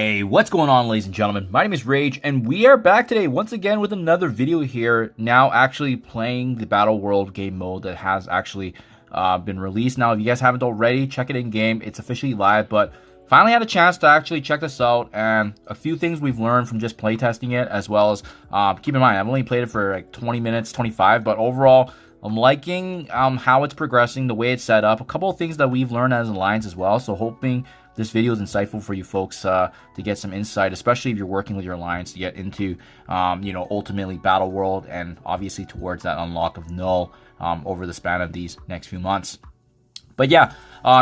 Hey, what's going on, ladies and gentlemen? My name is Rayge, and we are back today once again with another video here. Now actually playing the Battleworld game mode that has actually been released. Now, if you guys haven't already, check it in game. It's officially live, but finally had a chance to actually check this out, and a few things we've learned from just playtesting it, as well as keep in mind, I've only played it for like 20 minutes, 25, but overall, I'm liking how it's progressing, the way it's set up. A couple of things that we've learned as alliance as well, so hoping this video is insightful for you folks to get some insight, especially if you're working with your alliance to get into, ultimately Battleworld and obviously towards that unlock of Null over the span of these next few months. But yeah,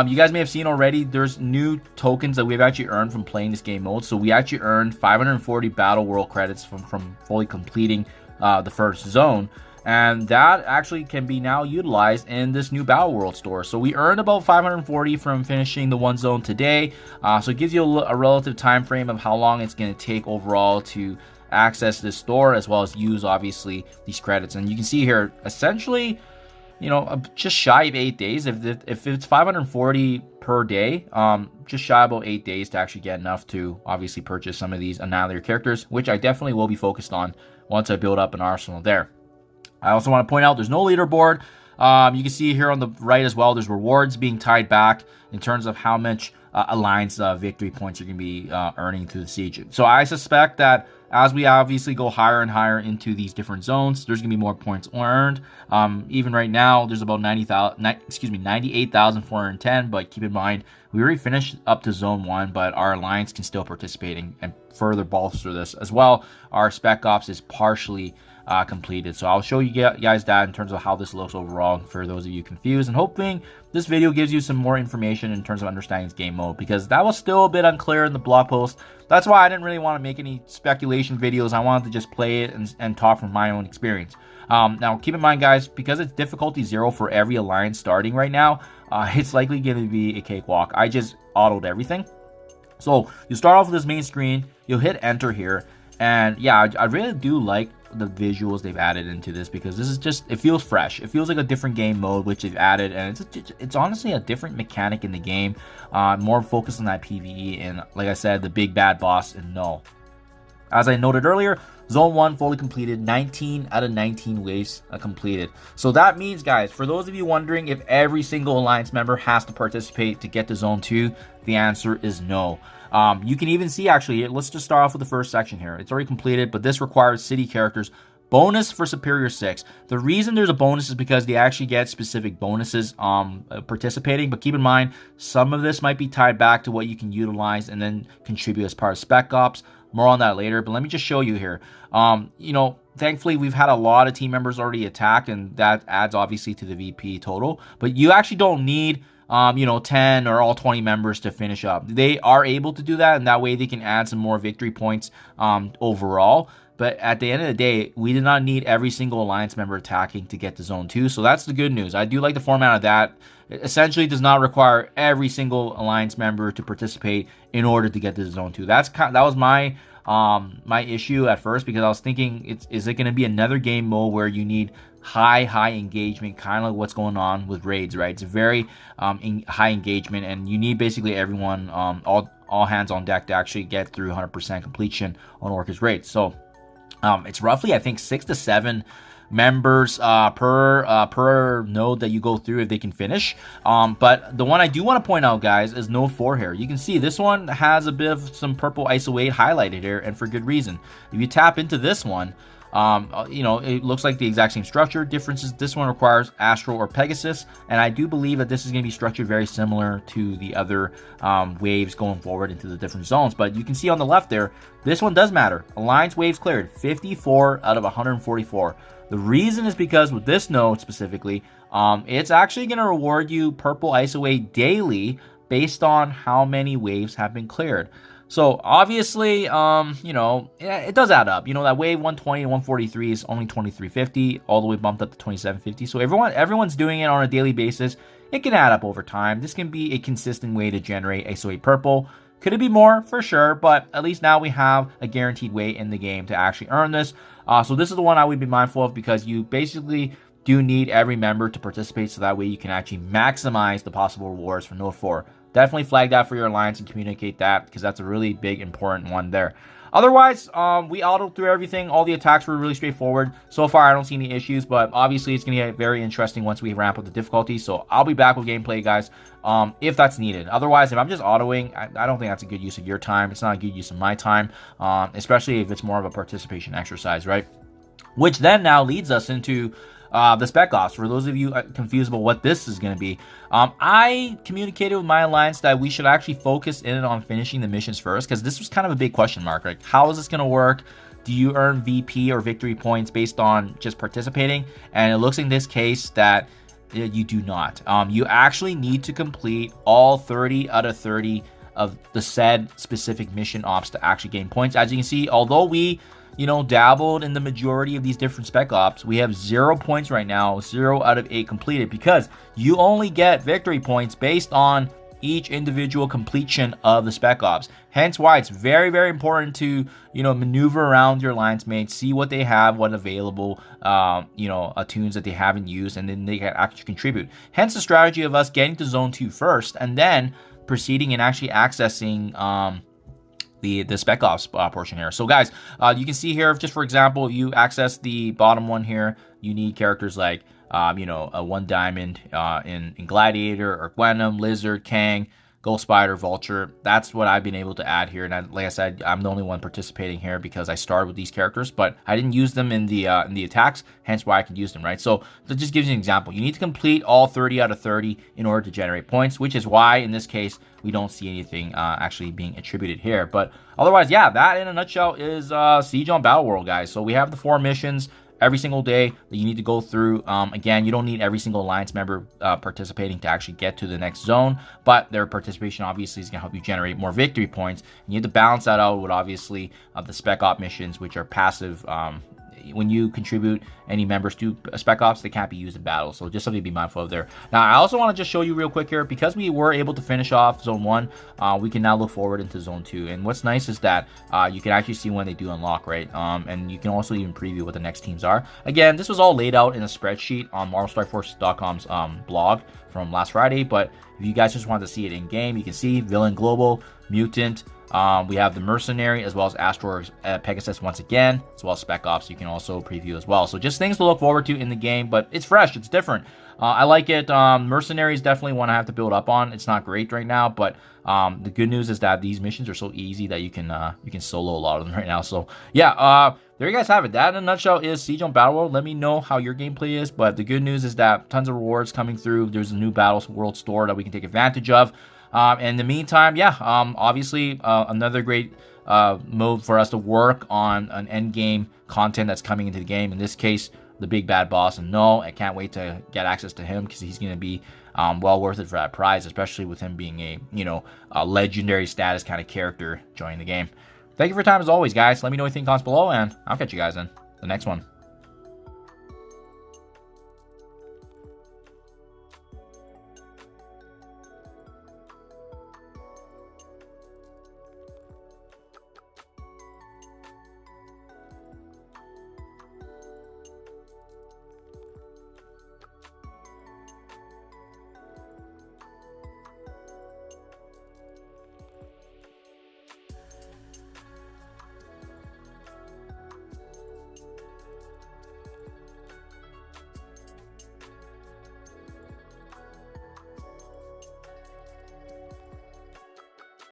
you guys may have seen already, there's new tokens that we've actually earned from playing this game mode. So we actually earned 540 Battleworld credits from fully completing the first zone. And that actually can be now utilized in this new Battleworld store. So we earned about 540 from finishing the one zone today. So it gives you a relative time frame of how long it's going to take overall to access this store, as well as use obviously these credits. And you can see here, essentially, just shy of 8 days. If it's 540 per day, just shy about 8 days to actually get enough to obviously purchase some of these Annihilator characters, which I definitely will be focused on once I build up an arsenal there. I also want to point out there's no leaderboard. You can see here on the right as well, there's rewards being tied back in terms of how much alliance victory points you're going to be earning through the siege. So I suspect that as we obviously go higher and higher into these different zones, there's going to be more points earned. Even right now, there's about 98,410, but keep in mind, we already finished up to zone 1, but our alliance can still participate and further bolster this as well. Our Spec Ops is partially completed, so I'll show you guys that in terms of how this looks overall for those of you confused, and hoping this video gives you some more information in terms of understanding this game mode, because that was still a bit unclear in the blog post. That's why I didn't really want to make any speculation videos. I wanted to just play it and talk from my own experience. Now keep in mind, guys, because it's difficulty 0 for every alliance starting right now, it's likely going to be a cakewalk. I just autoed everything. So you start off with this main screen, you'll hit enter here, and yeah, I really do like the visuals they've added into this, because this is just, it feels fresh. It feels like a different game mode which they've added, and it's honestly a different mechanic in the game, more focused on that PvE, and like I said, the big bad boss in Null. As I noted earlier, Zone 1 fully completed, 19 out of 19 waves completed. So that means, guys, for those of you wondering if every single Alliance member has to participate to get to Zone 2, the answer is no. You can even see, actually, let's just start off with the first section here. It's already completed, but this requires city characters. Bonus for Superior 6. The reason there's a bonus is because they actually get specific bonuses participating, but keep in mind, some of this might be tied back to what you can utilize and then contribute as part of Spec Ops. More on that later, but let me just show you here. Thankfully, we've had a lot of team members already attack, and that adds obviously to the VP total, but you actually don't need 10 or all 20 members to finish up. They are able to do that, and that way they can add some more victory points overall. But at the end of the day, we did not need every single alliance member attacking to get to zone 2. So that's the good news. I do like the format of that. It essentially does not require every single alliance member to participate in order to get to zone 2. That was my my issue at first, because I was thinking, is it going to be another game mode where you need high engagement, kind of like what's going on with raids, right? It's a very high engagement, and you need basically everyone, all hands on deck to actually get through 100% completion on Orca's raids. So it's roughly, I think, 6 to 7 members per node that you go through if they can finish. But the one I do want to point out, guys, is node 4 here. You can see this one has a bit of some purple ISO 8 highlighted here, and for good reason. If you tap into this one, it looks like the exact same structure. Differences, this one requires Astral or Pegasus, and I do believe that this is going to be structured very similar to the other waves going forward into the different zones. But you can see on the left there, this one does matter. Alliance waves cleared, 54 out of 144. The reason is because with this node specifically, it's actually going to reward you purple ISO 8 daily based on how many waves have been cleared. So obviously, it does add up. That wave 120 and 143 is only 2350, all the way bumped up to 2750. So everyone's doing it on a daily basis. It can add up over time. This can be a consistent way to generate ISO 8 purple. Could it be more? For sure, but at least now we have a guaranteed way in the game to actually earn this. So this is the one I would be mindful of, because you basically do need every member to participate, so that way you can actually maximize the possible rewards for Node 4. definitely flag that for your alliance and communicate that, because that's a really big, important one there. Otherwise, we autoed through everything. All the attacks were really straightforward. So far, I don't see any issues, but obviously it's going to get very interesting once we ramp up the difficulty. So I'll be back with gameplay, guys, if that's needed. Otherwise, if I'm just autoing, I don't think that's a good use of your time. It's not a good use of my time, especially if it's more of a participation exercise, right? Which then now leads us into the Spec Ops. For those of you confused about what this is going to be, I communicated with my alliance that we should actually focus in on finishing the missions first, because this was kind of a big question mark. Like, how is this going to work? Do you earn VP or victory points based on just participating? And it looks in this case that you do not. You actually need to complete all 30 out of 30 of the said specific mission ops to actually gain points. As you can see, although we dabbled in the majority of these different Spec Ops, we have 0 points right now, 0 out of 8 completed, because you only get victory points based on each individual completion of the Spec Ops. Hence why it's very, very important to, maneuver around your alliance mates, see what they have, what available, tunes that they haven't used, and then they can actually contribute. Hence the strategy of us getting to Zone 2 first, and then proceeding and actually accessing, the Spec Ops portion here. So guys, you can see here, just for example, you access the bottom one here, you need characters like, a 1 diamond in Gladiator or Gwenum, Lizard, Kang, Ghost Spider, Vulture. That's what I've been able to add here. And like I said, I'm the only one participating here because I started with these characters, but I didn't use them in the attacks, hence why I can use them, right? So that just gives you an example. You need to complete all 30 out of 30 in order to generate points, which is why in this case we don't see anything actually being attributed here. But otherwise, yeah, that in a nutshell is Siege on Battleworld, guys. So we have the 4 missions every single day that you need to go through. Again, you don't need every single alliance member participating to actually get to the next zone, but their participation obviously is going to help you generate more victory points. And you have to balance that out with obviously the Spec Op missions, which are passive. When you contribute any members to Spec Ops, they can't be used in battle. So just something to be mindful of there. Now, I also want to just show you real quick here, because we were able to finish off Zone 1, we can now look forward into Zone 2. And what's nice is that you can actually see when they do unlock, right? And you can also even preview what the next teams are. Again, this was all laid out in a spreadsheet on MarvelStrikeForce.com's blog from last Friday. But if you guys just want to see it in game, you can see Villain Global, Mutant, we have the Mercenary, as well as Astro Pegasus once again, as well as Spec Ops. You can also preview as well. So just things to look forward to in the game, but it's fresh, it's different. I like it. Mercenary is definitely one I have to build up on. It's not great right now, but the good news is that these missions are so easy that you can solo a lot of them right now. So yeah, there you guys have it. That in a nutshell is Siege on Battleworld. Let me know how your gameplay is, but the good news is that tons of rewards coming through. There's a new Battleworld store that we can take advantage of. In the meantime, yeah, obviously another great mode for us to work on an end game content that's coming into the game. In this case, the big bad boss. And no, I can't wait to get access to him, because he's going to be well worth it for that prize, especially with him being a legendary status kind of character joining the game. Thank you for your time as always, guys. Let me know what you think in the comments below, and I'll catch you guys in the next one.